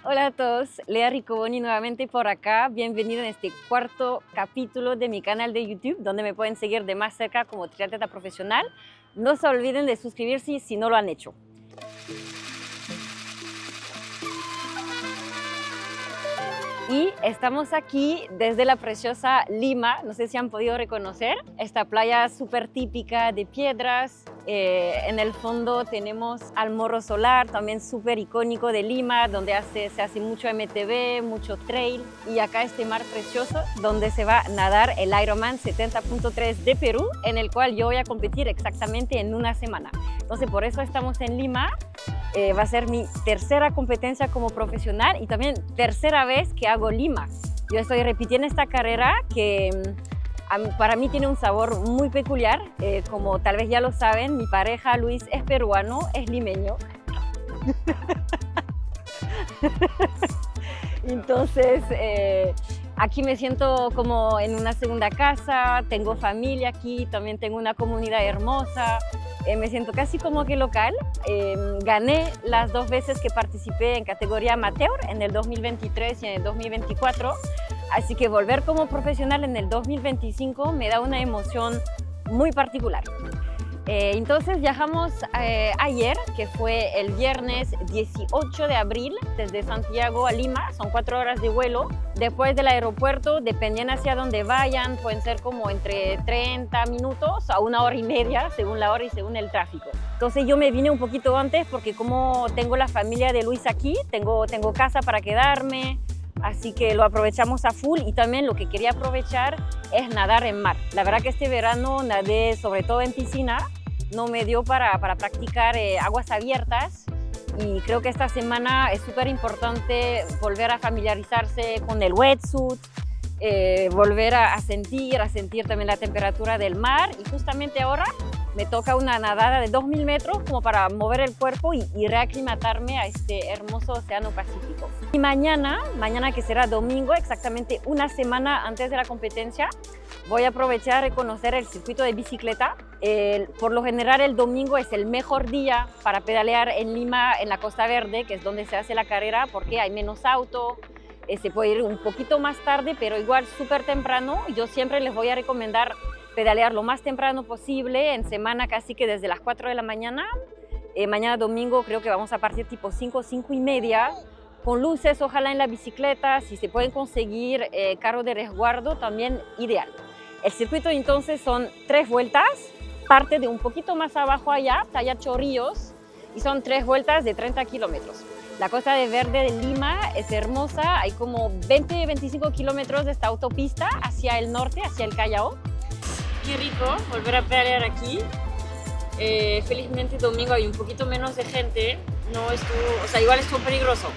Hola a todos, Lea Riccoboni nuevamente por acá. Bienvenido en este cuarto capítulo de mi canal de YouTube, donde me pueden seguir de más cerca como triatleta profesional. No se olviden de suscribirse si no lo han hecho. Y estamos aquí desde la preciosa Lima, no sé si han podido reconocer, esta playa súper típica de piedras. En el fondo tenemos al Morro Solar, también súper icónico de Lima, donde se hace mucho MTB, mucho trail. Y acá este mar precioso, donde se va a nadar el Ironman 70.3 de Perú, en el cual yo voy a competir exactamente en una semana. Entonces por eso estamos en Lima. Va a ser mi tercera competencia como profesional y también tercera vez que hago Lima. Yo estoy repitiendo esta carrera que para mí tiene un sabor muy peculiar. Como tal vez ya lo saben, mi pareja Luis es peruano, es limeño. Entonces, aquí me siento como en una segunda casa, tengo familia aquí, también tengo una comunidad hermosa. Me siento casi como que local. Gané las dos veces que participé en categoría amateur, en el 2023 y en el 2024. Así que volver como profesional en el 2025 me da una emoción muy particular. Entonces viajamos ayer, que fue el viernes 18 de abril, desde Santiago a Lima, son 4 horas de vuelo. Después del aeropuerto, dependiendo hacia dónde vayan, pueden ser como entre 30 minutos a 1 hora y media, según la hora y según el tráfico. Entonces yo me vine un poquito antes porque como tengo la familia de Luis aquí, tengo casa para quedarme, así que lo aprovechamos a full. Y también lo que quería aprovechar es nadar en mar. La verdad que este verano nadé sobre todo en piscina, no me dio para practicar aguas abiertas, y creo que esta semana es súper importante volver a familiarizarse con el wetsuit, volver a sentir también la temperatura del mar. Y justamente ahora me toca una nadada de 2000 metros como para mover el cuerpo y reaclimatarme a este hermoso océano Pacífico. Y mañana que será domingo, exactamente una semana antes de la competencia, voy a aprovechar y conocer el circuito de bicicleta. Por lo general el domingo es el mejor día para pedalear en Lima, en la Costa Verde, que es donde se hace la carrera, porque hay menos auto. Se puede ir un poquito más tarde, pero igual súper temprano. Yo siempre les voy a recomendar pedalear lo más temprano posible, en semana casi que desde las 4 de la mañana. Mañana domingo creo que vamos a partir tipo 5, 5 y media, con luces ojalá en la bicicleta. Si se pueden conseguir carro de resguardo, también ideal. El circuito entonces son 3 vueltas, parte de un poquito más abajo allá, Playa Chorrillos, y son 3 vueltas de 30 kilómetros. La Costa de Verde de Lima es hermosa, hay como 20-25 kilómetros de esta autopista hacia el norte, hacia el Callao. Qué rico volver a pedalear aquí. Felizmente domingo hay un poquito menos de gente, no estuvo, o sea, igual estuvo peligroso.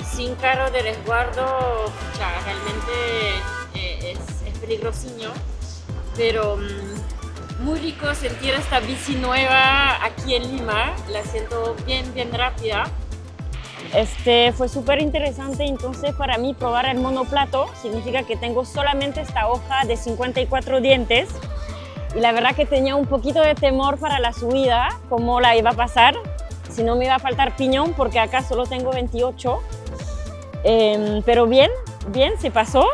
Sin carro de resguardo, realmente es peligrosiño, pero muy rico sentir esta bici nueva aquí en Lima. La siento bien rápida. Fue súper interesante entonces para mí probar el monoplato. Significa que tengo solamente esta hoja de 54 dientes. Y la verdad que tenía un poquito de temor para la subida, cómo la iba a pasar, si no me iba a faltar piñón, porque acá solo tengo 28. Pero bien, se pasó.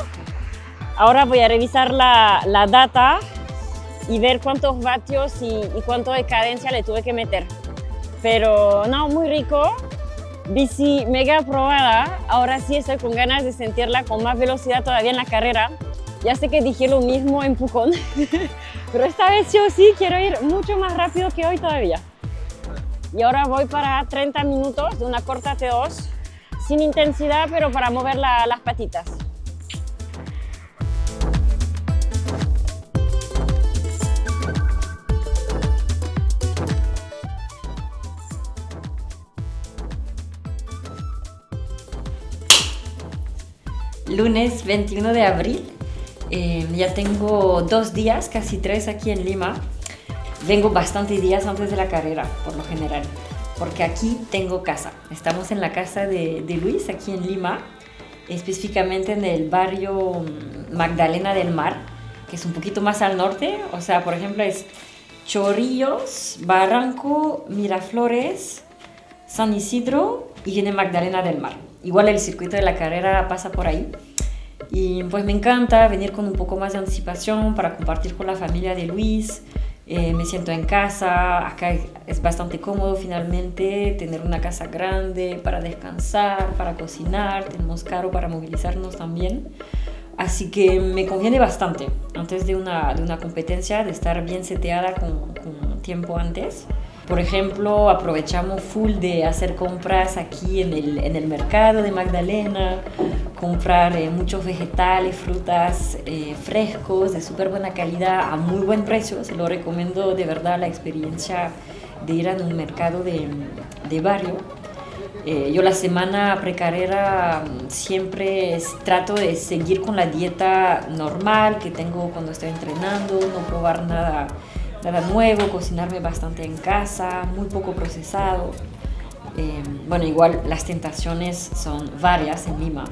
Ahora voy a revisar la data y ver cuántos vatios y cuánto de cadencia le tuve que meter. Pero no, muy rico. Bici mega aprobada. Ahora sí estoy con ganas de sentirla con más velocidad todavía en la carrera. Ya sé que dije lo mismo en Pucón, pero esta vez yo sí quiero ir mucho más rápido que hoy todavía. Y ahora voy para 30 minutos de una corta T2, sin intensidad, pero para mover las patitas. Lunes 21 de abril. Ya tengo 2 días, casi 3 aquí en Lima. Vengo bastantes días antes de la carrera, por lo general, porque aquí tengo casa. Estamos en la casa de Luis, aquí en Lima, específicamente en el barrio Magdalena del Mar, que es un poquito más al norte. O sea, por ejemplo, es Chorrillos, Barranco, Miraflores, San Isidro y viene Magdalena del Mar. Igual el circuito de la carrera pasa por ahí. Y pues me encanta venir con un poco más de anticipación para compartir con la familia de Luis. Me siento en casa, acá es bastante cómodo finalmente tener una casa grande para descansar, para cocinar, tenemos carro para movilizarnos también. Así que me conviene bastante antes de una competencia, de estar bien seteada con tiempo antes. Por ejemplo, aprovechamos full de hacer compras aquí en el mercado de Magdalena, comprar muchos vegetales, frutas frescos, de súper buena calidad, a muy buen precio. Se lo recomiendo de verdad la experiencia de ir a un mercado de barrio. Yo la semana precarrera siempre trato de seguir con la dieta normal que tengo cuando estoy entrenando, no probar nada nuevo, cocinarme bastante en casa, muy poco procesado. Bueno, igual las tentaciones son varias en Lima.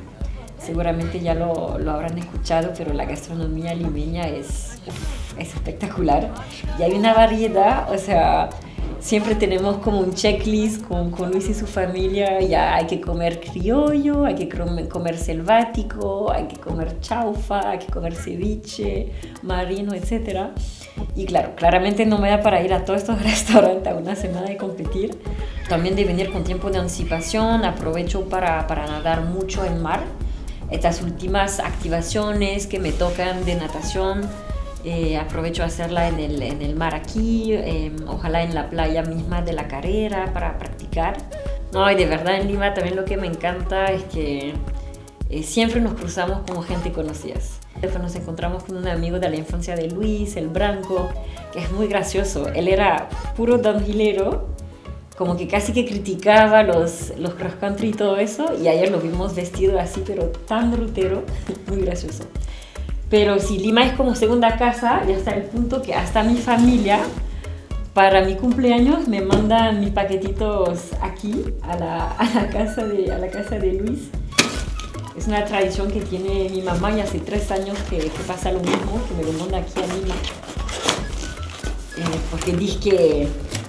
Seguramente ya lo habrán escuchado, pero la gastronomía limeña es espectacular. Y hay una variedad, o sea, siempre tenemos como un checklist con Luis y su familia. Ya hay que comer criollo, hay que comer selvático, hay que comer chaufa, hay que comer ceviche, marino, etc. Y claro, claramente no me da para ir a todos estos restaurantes a una semana de competir. También de venir con tiempo de anticipación, aprovecho para nadar mucho en mar. Estas últimas activaciones que me tocan de natación, aprovecho a hacerla en el mar aquí, ojalá en la playa misma de la carrera para practicar. No, y de verdad en Lima también lo que me encanta es que siempre nos cruzamos con gente conocida. Después nos encontramos con un amigo de la infancia de Luis, el Branco, que es muy gracioso. Él era puro downhillero, como que casi que criticaba los cross country y todo eso, y ayer lo vimos vestido así, pero tan rutero, muy gracioso. Pero si Lima es como segunda casa, ya está el punto que hasta mi familia, para mi cumpleaños, me mandan mis paquetitos aquí, a la casa de Luis. Es una tradición que tiene mi mamá y hace 3 años que pasa lo mismo, que me lo manda aquí a Lima. Porque dice que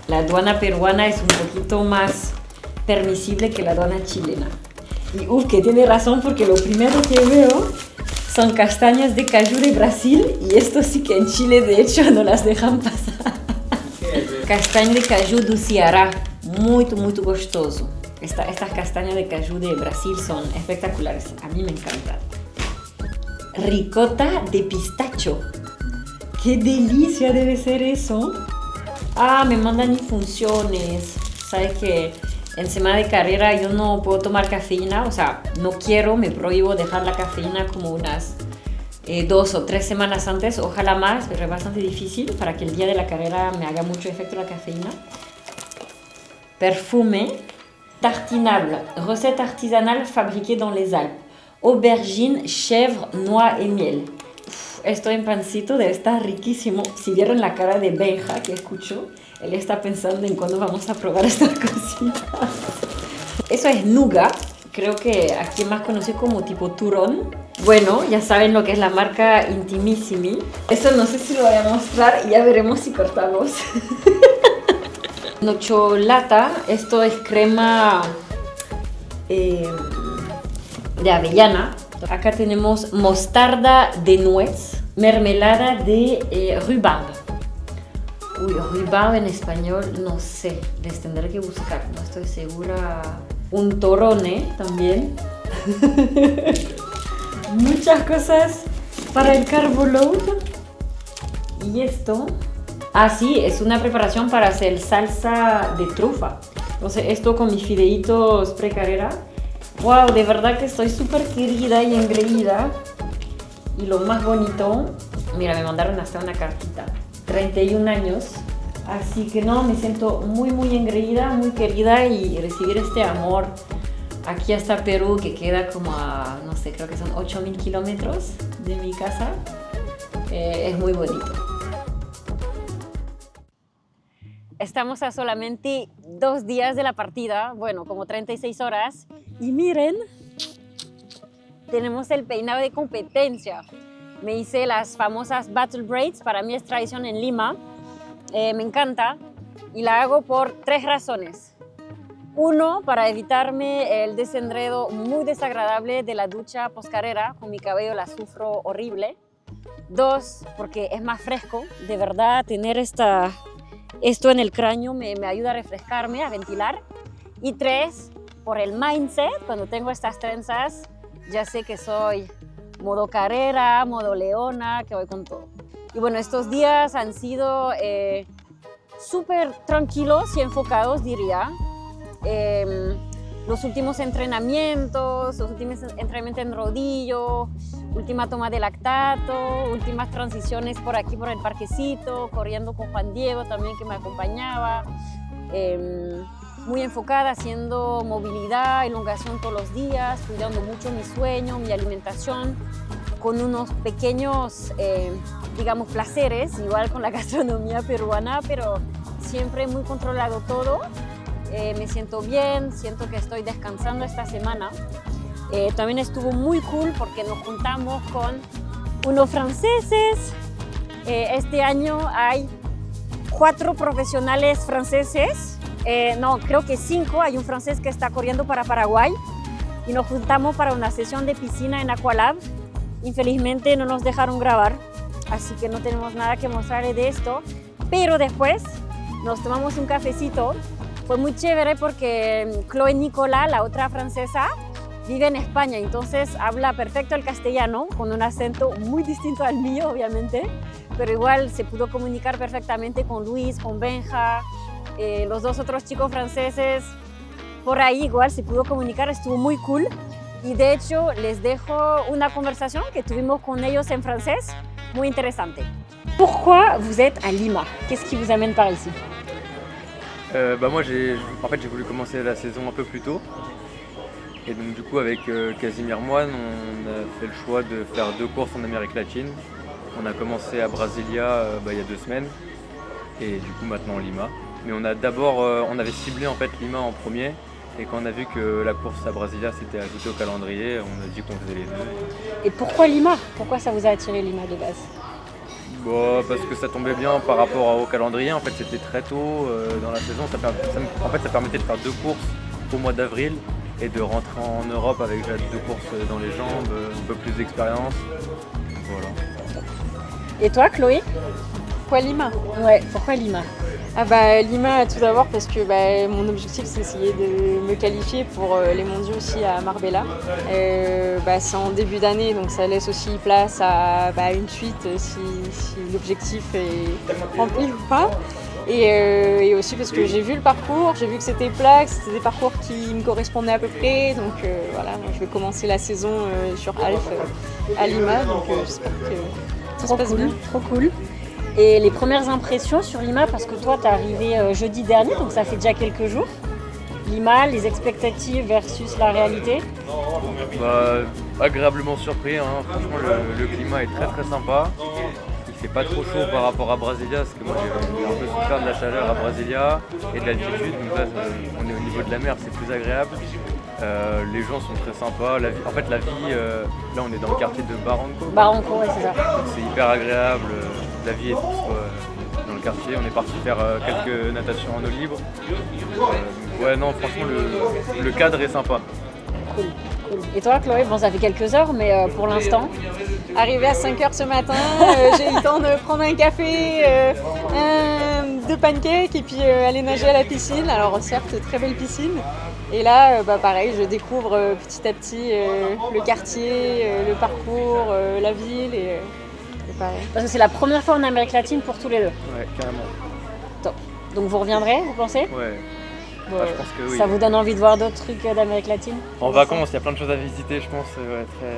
la aduana peruana es un poquito más permisible que la aduana chilena. Y que tiene razón, porque lo primero que veo son castañas de caju de Brasil, y esto sí que en Chile de hecho no las dejan pasar. Castaña de caju do Ceará, muito gostoso. Estas castañas de caju de Brasil son espectaculares, a mí me encantan. Ricota de pistacho, qué delicia debe ser eso. Me mandan infusiones. Sabes que en semana de carrera yo no puedo tomar cafeína, o sea, no quiero, me prohíbo dejar la cafeína como unas 2 o 3 semanas antes, ojalá más, pero es bastante difícil para que el día de la carrera me haga mucho efecto la cafeína. Perfume tartinable, recette artisanale fabriquée dans les Alpes, aubergine, chèvre, noix et miel. Esto en pancito debe estar riquísimo. Si vieron la cara de Benja que escucho, él está pensando en cuándo vamos a probar estas cositas. Eso es nougat, creo que aquí es más conocido como tipo turrón. Bueno, ya saben lo que es la marca Intimissimi. Eso no sé si lo voy a mostrar y ya veremos si cortamos. Nocciolata, esto es crema de avellana. Acá tenemos mostarda de nuez, mermelada de rhubarbe. Rhubarbe en español no sé, les tendré que buscar, no estoy segura. Un torrone también. Muchas cosas para el carbo load. Y esto, sí, es una preparación para hacer salsa de trufa. Entonces esto con mis fideitos precarrera. Wow, de verdad que estoy súper querida y engreída. Y lo más bonito, mira, me mandaron hasta una cartita. 31 años. Así que no, me siento muy engreída, muy querida, y recibir este amor aquí hasta Perú, que queda como a, no sé, creo que son 8.000 kilómetros de mi casa, es muy bonito. Estamos a solamente 2 días de la partida, bueno, como 36 horas. Y miren, tenemos el peinado de competencia. Me hice las famosas Battle Braids, para mí es tradición en Lima. Me encanta y la hago por 3 razones. Uno, para evitarme el desenredo muy desagradable de la ducha post-carrera, con mi cabello la sufro horrible. Dos, porque es más fresco, de verdad tener esto en el cráneo me ayuda a refrescarme, a ventilar. Y tres, por el mindset, cuando tengo estas trenzas, ya sé que soy modo carrera, modo leona, que voy con todo. Y bueno, estos días han sido súper tranquilos y enfocados, diría. Los últimos entrenamientos en rodillo, última toma de lactato, últimas transiciones por aquí, por el parquecito, corriendo con Juan Diego también que me acompañaba. Muy enfocada, haciendo movilidad, elongación todos los días, cuidando mucho mi sueño, mi alimentación, con unos pequeños, digamos, placeres, igual con la gastronomía peruana, pero siempre muy controlado todo. Me siento bien, siento que estoy descansando esta semana. También estuvo muy cool porque nos juntamos con unos franceses. Este año hay 4 profesionales franceses. No, creo que 5. Hay un francés que está corriendo para Paraguay y nos juntamos para una sesión de piscina en Aqualab. Infelizmente no nos dejaron grabar, así que no tenemos nada que mostrarles de esto, pero después nos tomamos un cafecito. Fue muy chévere porque Chloé Nicolas, la otra francesa, vive en España, entonces habla perfecto el castellano, con un acento muy distinto al mío, obviamente, pero igual se pudo comunicar perfectamente con Luis, con Benja, los 2 otros chicos franceses, por ahí igual se pudo comunicar, estuvo muy cool. Y de hecho les dejo una conversación que tuvimos con ellos en francés, muy interesante. Pourquoi vous êtes à Lima? Qu'est-ce qui vous amène par ici? Moi j'ai voulu commencer la saison un peu plus tôt et donc du coup avec Casimir Moine on a fait le choix de faire 2 courses en Amérique latine. On a commencé à Brasilia il y a 2 semaines et du coup maintenant Lima. Mais on avait ciblé en fait Lima en premier et quand on a vu que la course à Brasilia s'était ajoutée au calendrier, on a dit qu'on faisait les 2. Et pourquoi Lima? Pourquoi ça vous a attiré Lima de base? Bon, parce que ça tombait bien par rapport au calendrier, en fait c'était très tôt dans la saison, ça permettait de faire 2 courses au mois d'avril et de rentrer en Europe avec 2 courses dans les jambes, un peu plus d'expérience. Voilà. Et toi Chloé? Pourquoi Lima? Ouais, pourquoi Lima? Lima tout d'abord parce que mon objectif c'est essayer de me qualifier pour les mondiaux aussi à Marbella. C'est en début d'année donc ça laisse aussi place à une suite si l'objectif est rempli ou pas. Et aussi parce que j'ai vu le parcours, j'ai vu que c'était plat, que c'était des parcours qui me correspondaient à peu près. Donc voilà, je vais commencer la saison sur Alpes à Lima, donc j'espère que ça se passe bien. Trop cool. Et les premières impressions sur Lima, parce que toi, t'es arrivé jeudi dernier, donc ça fait déjà quelques jours. Lima, les expectatives versus la réalité? Agréablement surpris, hein. Franchement le climat est très très sympa. Il fait pas trop chaud par rapport à Brasilia, parce que moi j'ai un peu souffert de la chaleur à Brasilia et de l'altitude, donc là on est au niveau de la mer, c'est plus agréable. Les gens sont très sympas, la vie, là on est dans le quartier de Barranco. Barranco, ouais, c'est ça. C'est hyper agréable, la vie est douce dans le quartier, on est parti faire quelques natations en eau libre. Non, franchement le cadre est sympa. Cool. Et toi Chloé, bon ça fait quelques heures, mais pour l'instant? Arrivé à 5h ce matin, j'ai eu le temps de prendre un café, 2 pancakes et puis aller nager à la piscine. Alors certes, très belle piscine. Et là, pareil, je découvre petit à petit le quartier, le parcours, la ville et pareil. Parce que c'est la première fois en Amérique latine pour tous les 2. Ouais, carrément. Top. Donc vous reviendrez, vous pensez? Ouais. Bon, je pense que oui. Ça vous donne envie de voir d'autres trucs d'Amérique latine? En vacances, il y a plein de choses à visiter, je pense. Très,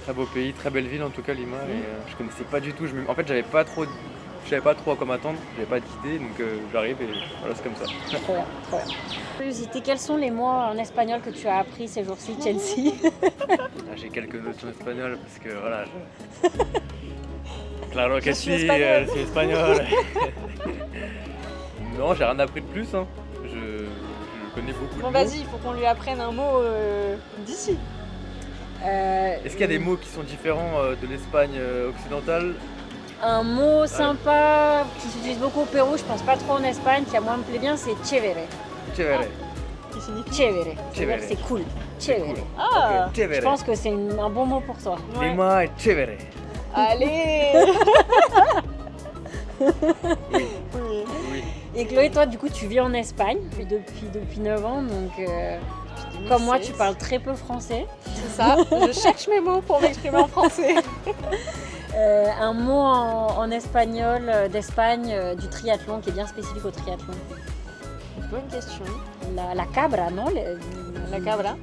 très beau pays, très belle ville en tout cas, Lima. Et, je connaissais pas du tout. En fait, je savais pas trop à quoi m'attendre, j'avais pas d'idée, donc j'arrive et voilà, c'est comme ça. Trop bien, trop bien. Curiosité, quels sont les mots en espagnol que tu as appris ces jours-ci, Chelsea? J'ai quelques notions espagnoles parce que voilà. Claro que suis si, espagnol. je suis espagnol. Non, j'ai rien appris de plus. Hein. Je connais beaucoup de mots. Bon, vas-y, il faut qu'on lui apprenne un mot d'ici. Est-ce qu'il y a des mots qui sont différents de l'Espagne occidentale? Un mot sympa qui s'utilise beaucoup au Pérou, je pense pas trop en Espagne, qui à moi me plaît bien, c'est chévere. Chévere. qui signifie Chévere. Chévere. C'est cool. Chévere. Cool. Ah, Ok, Je chévere. pense que c'est un bon mot pour toi. ouais. Lima est chévere. Allez. Oui, Oui. oui. Et Chloé, toi, du coup, tu vis en Espagne depuis 9 ans, donc comme moi, tu 2016. parles très peu français. C'est ça. Je cherche mes mots pour m'exprimer en français. Un mot en espagnol d'Espagne du triathlon qui est bien spécifique au triathlon. Bonne question. La cabra, non? La cabra.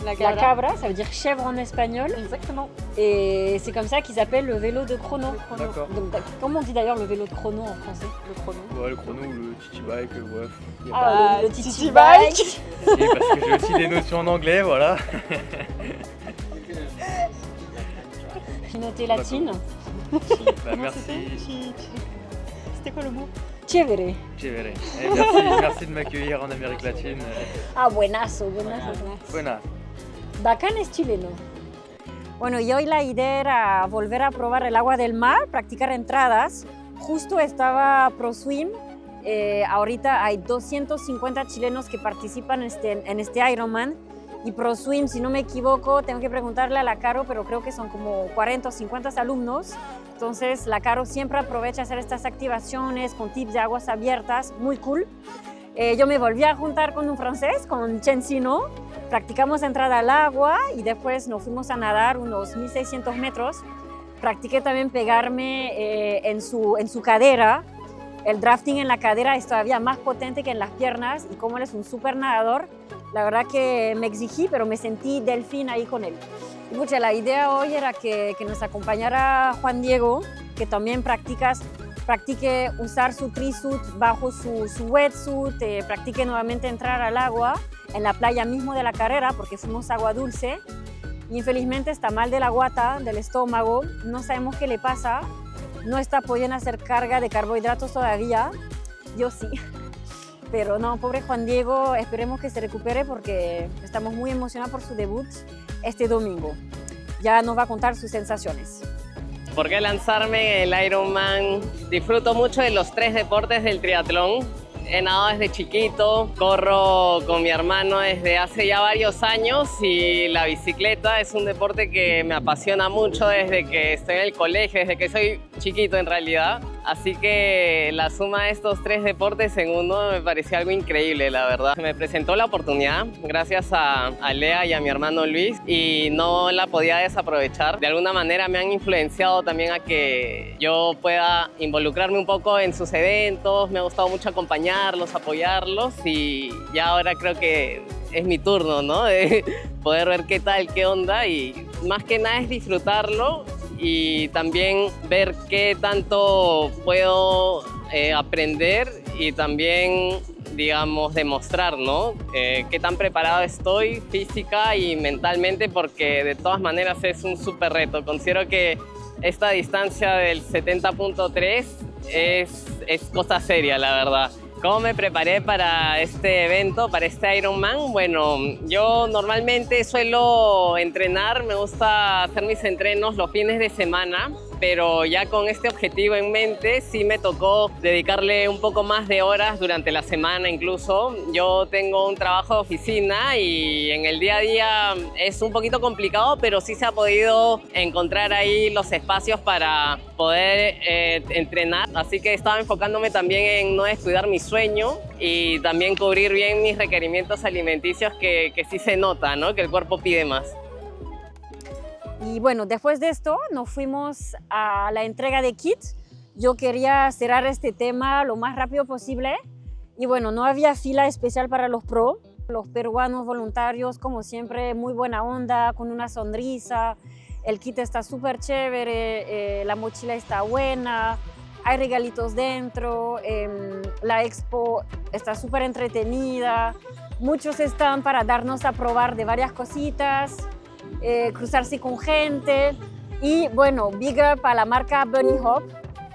La cabra, ça veut dire chèvre en espagnol. Exactement. Et c'est comme ça qu'ils appellent le vélo de chrono. Le chrono. D'accord. Donc, comment on dit d'ailleurs le vélo de chrono en français? Le chrono. Ouais, le chrono ou le titi bike, ouais. Y a Ah, Ah, le Titi titi bike. bike. pas- Si, parce que j'ai aussi des notions en anglais, voilà. Finauté latine. Bah, Comment merci. C'était quoi le mot? Chévere. Chévere. Merci de m'accueillir en Amérique latine. Ah, buenazo, buenazo. Buena. Bacán es chileno. Bueno, y hoy la idea era volver a probar el agua del mar, practicar entradas. Justo estaba ProSwim. Ahorita hay 250 chilenos que participan en este Ironman. Y ProSwim, si no me equivoco, tengo que preguntarle a la Caro, pero creo que son como 40 o 50 alumnos. Entonces, la Caro siempre aprovecha hacer estas activaciones con tips de aguas abiertas, muy cool. Yo me volví a juntar con un francés, con Chensino. Practicamos entrada al agua y después nos fuimos a nadar unos 1600 metros. Practiqué también pegarme en su cadera. El drafting en la cadera es todavía más potente que en las piernas y como él es un súper nadador, la verdad que me exigí, pero me sentí delfín ahí con él. Y mucha, la idea hoy era que nos acompañara Juan Diego, que también practique usar su trisuit bajo su wetsuit, practique nuevamente entrar al agua en la playa mismo de la carrera, porque fuimos a agua dulce. Y infelizmente está mal de la guata, del estómago, no sabemos qué le pasa, no está pudiendo hacer carga de carbohidratos todavía, yo sí. Pero no, pobre Juan Diego, esperemos que se recupere porque estamos muy emocionados por su debut este domingo. Ya nos va a contar sus sensaciones. ¿Por qué lanzarme en el Ironman? Disfruto mucho de los 3 deportes del triatlón. He nadado desde chiquito, corro con mi hermano desde hace ya varios años y la bicicleta es un deporte que me apasiona mucho desde que estoy en el colegio, desde que soy chiquito en realidad. Así que la suma de estos 3 deportes en uno me pareció algo increíble, la verdad. Me presentó la oportunidad gracias a Lea y a mi hermano Luis y no la podía desaprovechar. De alguna manera me han influenciado también a que yo pueda involucrarme un poco en sus eventos. Me ha gustado mucho acompañarlos, apoyarlos y ya ahora creo que es mi turno, ¿no? De poder ver qué tal, qué onda y más que nada es disfrutarlo y también ver qué tanto puedo aprender y también, digamos, demostrar, ¿no? Qué tan preparado estoy física y mentalmente porque de todas maneras es un súper reto. Considero que esta distancia del 70.3 es cosa seria, la verdad. ¿Cómo me preparé para este evento, para este Ironman? Bueno, yo normalmente suelo entrenar, me gusta hacer mis entrenos los fines de semana, pero ya con este objetivo en mente sí me tocó dedicarle un poco más de horas durante la semana incluso. Yo tengo un trabajo de oficina y en el día a día es un poquito complicado, pero sí se ha podido encontrar ahí los espacios para poder entrenar. Así que estaba enfocándome también en no descuidar mi sueño y también cubrir bien mis requerimientos alimenticios que sí se nota, ¿no? Que el cuerpo pide más. Y bueno, después de esto nos fuimos a la entrega de kits. Yo quería cerrar este tema lo más rápido posible y bueno, no había fila especial para los pro. Los peruanos voluntarios, como siempre, muy buena onda, con una sonrisa. El kit está súper chévere, la mochila está buena, hay regalitos dentro, la expo está súper entretenida. Muchos están para darnos a probar de varias cositas. Cruzarse con gente y bueno, big up a la marca Bunny Hop,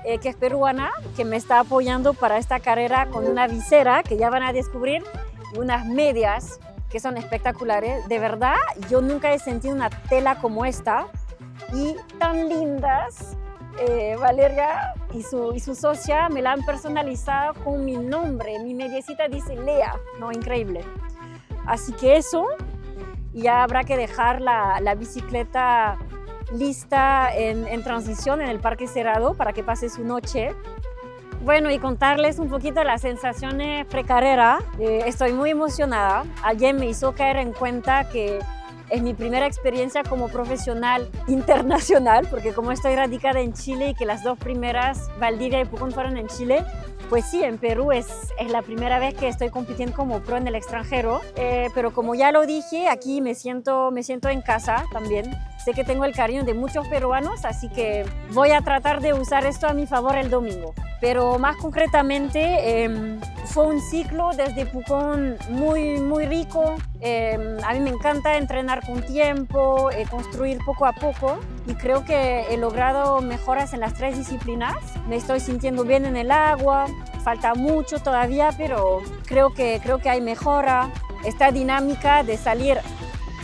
que es peruana, que me está apoyando para esta carrera con una visera que ya van a descubrir y unas medias que son espectaculares. De verdad, yo nunca he sentido una tela como esta y tan lindas. Valeria y su socia me la han personalizado con mi nombre, mi mediecita dice Lea, no, increíble. Así que eso, ya habrá que dejar la bicicleta lista en transición en el Parque Cerrado para que pase su noche. Bueno, y contarles un poquito las sensaciones precarrera. Estoy muy emocionada. Ayer me hizo caer en cuenta que es mi primera experiencia como profesional internacional, porque como estoy radicada en Chile y que las 2 primeras, Valdivia y Pucón, fueron en Chile, pues sí, en Perú es la primera vez que estoy compitiendo como pro en el extranjero, pero como ya lo dije, aquí me siento en casa también. Sé que tengo el cariño de muchos peruanos, así que voy a tratar de usar esto a mi favor el domingo. Pero más concretamente, fue un ciclo desde Pucón muy rico. A mí me encanta entrenar con tiempo, construir poco a poco, y creo que he logrado mejoras en las 3 disciplinas. Me estoy sintiendo bien en el agua, falta mucho todavía, pero creo que hay mejora. Esta dinámica de salir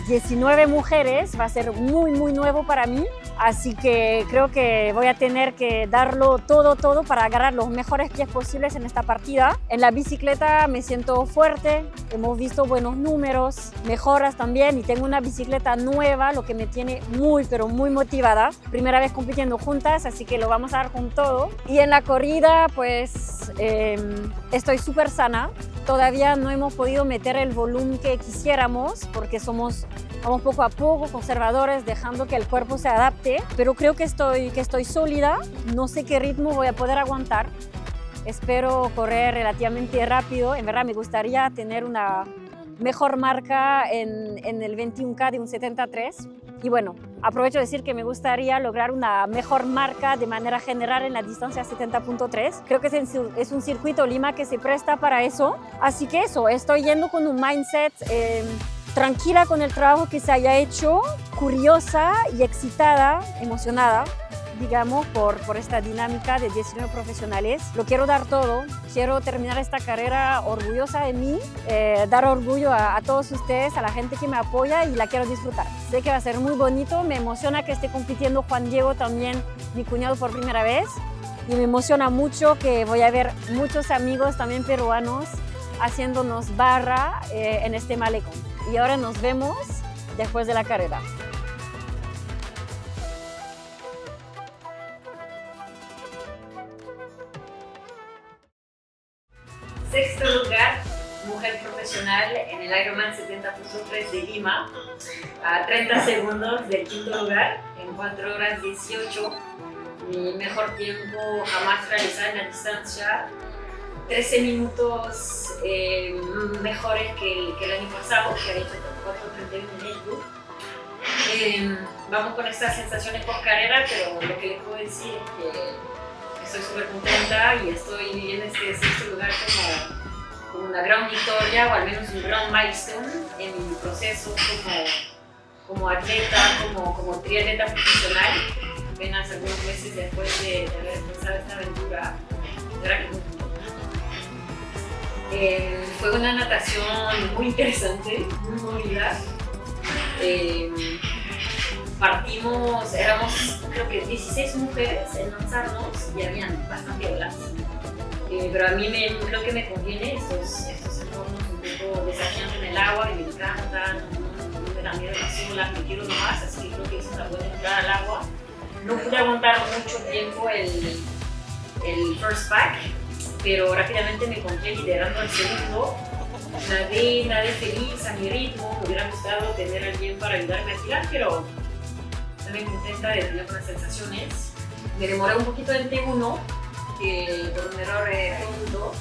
19 mujeres va a ser muy nuevo para mí, así que creo que voy a tener que darlo todo para agarrar los mejores pies posibles en esta partida. En la bicicleta me siento fuerte, hemos visto buenos números, mejoras también, y tengo una bicicleta nueva, lo que me tiene muy motivada. Primera vez compitiendo juntas, así que lo vamos a dar con todo. Y en la corrida pues estoy súper sana. Todavía no hemos podido meter el volumen que quisiéramos porque vamos poco a poco, conservadores, dejando que el cuerpo se adapte, pero creo que estoy sólida. No sé qué ritmo voy a poder aguantar. Espero correr relativamente rápido. En verdad me gustaría tener una mejor marca en el 21K de un 73. Y bueno, aprovecho de decir que me gustaría lograr una mejor marca de manera general en la distancia 70.3. Creo que es un circuito Lima que se presta para eso. Así que eso, estoy yendo con un mindset tranquila con el trabajo que se haya hecho, curiosa y excitada, emocionada, digamos, por esta dinámica de 19 profesionales. Lo quiero dar todo, quiero terminar esta carrera orgullosa de mí, dar orgullo a todos ustedes, a la gente que me apoya, y la quiero disfrutar. Sé que va a ser muy bonito, me emociona que esté compitiendo Juan Diego también, mi cuñado, por primera vez, y me emociona mucho que voy a ver muchos amigos también peruanos haciéndonos barra en este malecón. Y ahora nos vemos después de la carrera. Sexto lugar, mujer profesional en el Ironman 70.3 de Lima, a 30 segundos del quinto lugar, en 4 horas 18, mi mejor tiempo jamás realizado en la distancia, 13 minutos mejores que el año pasado, que había hecho 4:31 en YouTube. Vamos con estas sensaciones post carrera, pero lo que les puedo decir es que estoy súper contenta y estoy viviendo este sexto lugar como una gran victoria, o al menos un gran milestone en mi proceso como atleta, como triatleta profesional. Apenas algunos meses después de haber empezado esta aventura, fue una natación muy interesante, muy movida. Partimos, éramos creo que 16 mujeres en lanzarnos y habían bastante olas. Pero a mí creo que me conviene estos entornos un poco desafiantes en el agua, y me encantan, no me da miedo las olas, me quiero nomás, así que creo que es una buena entrada al agua. No pude aguantar mucho tiempo el first pack, pero rápidamente me encontré liderando el segundo. Nadé feliz a mi ritmo, me hubiera gustado tener a alguien para ayudarme a tirar, pero también contenta de tener unas sensaciones. Me demoré un poquito en T1 por un error tonto,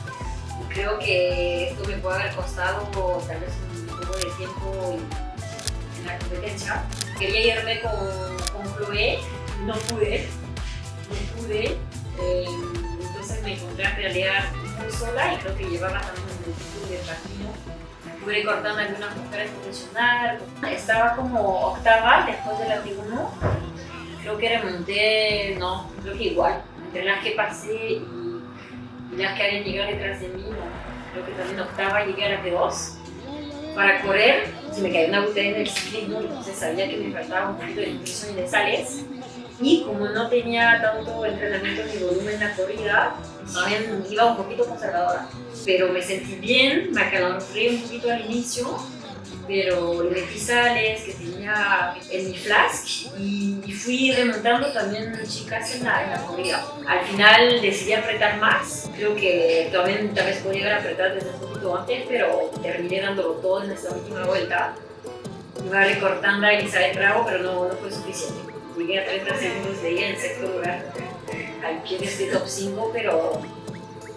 y creo que esto me puede haber costado tal vez un poco de tiempo en la competencia. Quería irme con Chloé, no pude. Entonces me encontré a pelear muy sola, y creo que llevaba también un tipo de camino. Pude cortarme algunas mujeres profesionales. Estaba como octava después de la T1. Creo que remonté, no, creo que igual. Entre las que pasé y las que habían llegado detrás de mí, no. Creo que también octava llegué a la T2. Para correr, se me cayó una botella en el ciclismo, entonces sabía que me faltaba un poquito de nutrición y de sales. Y como no tenía tanto entrenamiento ni volumen en la corrida, también iba un poquito conservadora. Pero me sentí bien, me acaloré un poquito al inicio, pero le metí sales que tenía en mi flask y fui remontando también chicas en la comida. Al final decidí apretar más, creo que también tal vez podría haber apretado desde un poquito antes, pero terminé dándolo todo en esta última vuelta. Iba recortando a Elizabeth Bravo, pero no fue suficiente. Llegué a 30 segundos de ella en sexto lugar, al pie de este top 5, pero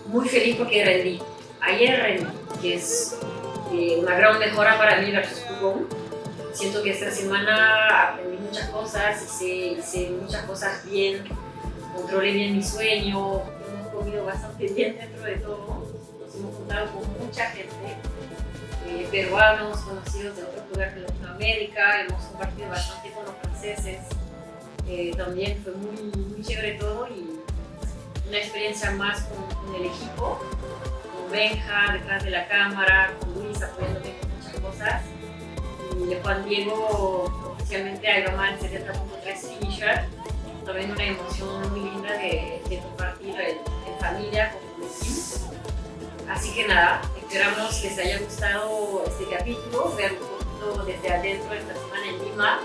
muy feliz porque rendí. Ayer rendí, que es una gran mejora para mí versus Pugón. Siento que esta semana aprendí muchas cosas, hice muchas cosas bien, controlé bien mi sueño, hemos comido bastante bien dentro de todo, nos hemos juntado con mucha gente, peruanos, conocidos de otros lugares de Latinoamérica, hemos compartido bastante con los franceses, también fue muy chévere todo y una experiencia más con el equipo. Benja detrás de la cámara, con Luis apoyándome con muchas cosas y Juan Diego oficialmente a Ironman 70.3 finisher. También una emoción muy linda de compartir en familia con el equipo. Así que nada, esperamos que les haya gustado este capítulo, ver un poquito desde adentro esta semana en Lima.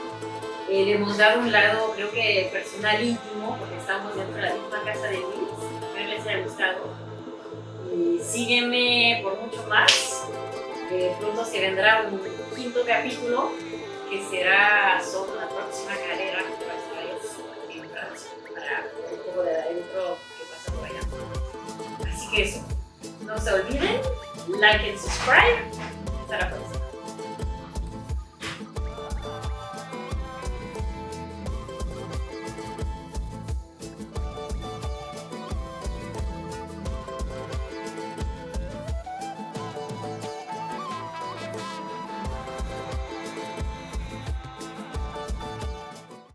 Le hemos dado un lado creo que personal íntimo porque estamos dentro de la misma casa de Luis, espero les haya gustado. Y sígueme por mucho más. Pronto se vendrá un quinto capítulo que será sobre la próxima carrera en Francia, para un poco de adentro que pasa por allá. Así que eso, no se olviden, like and subscribe. Hasta la próxima.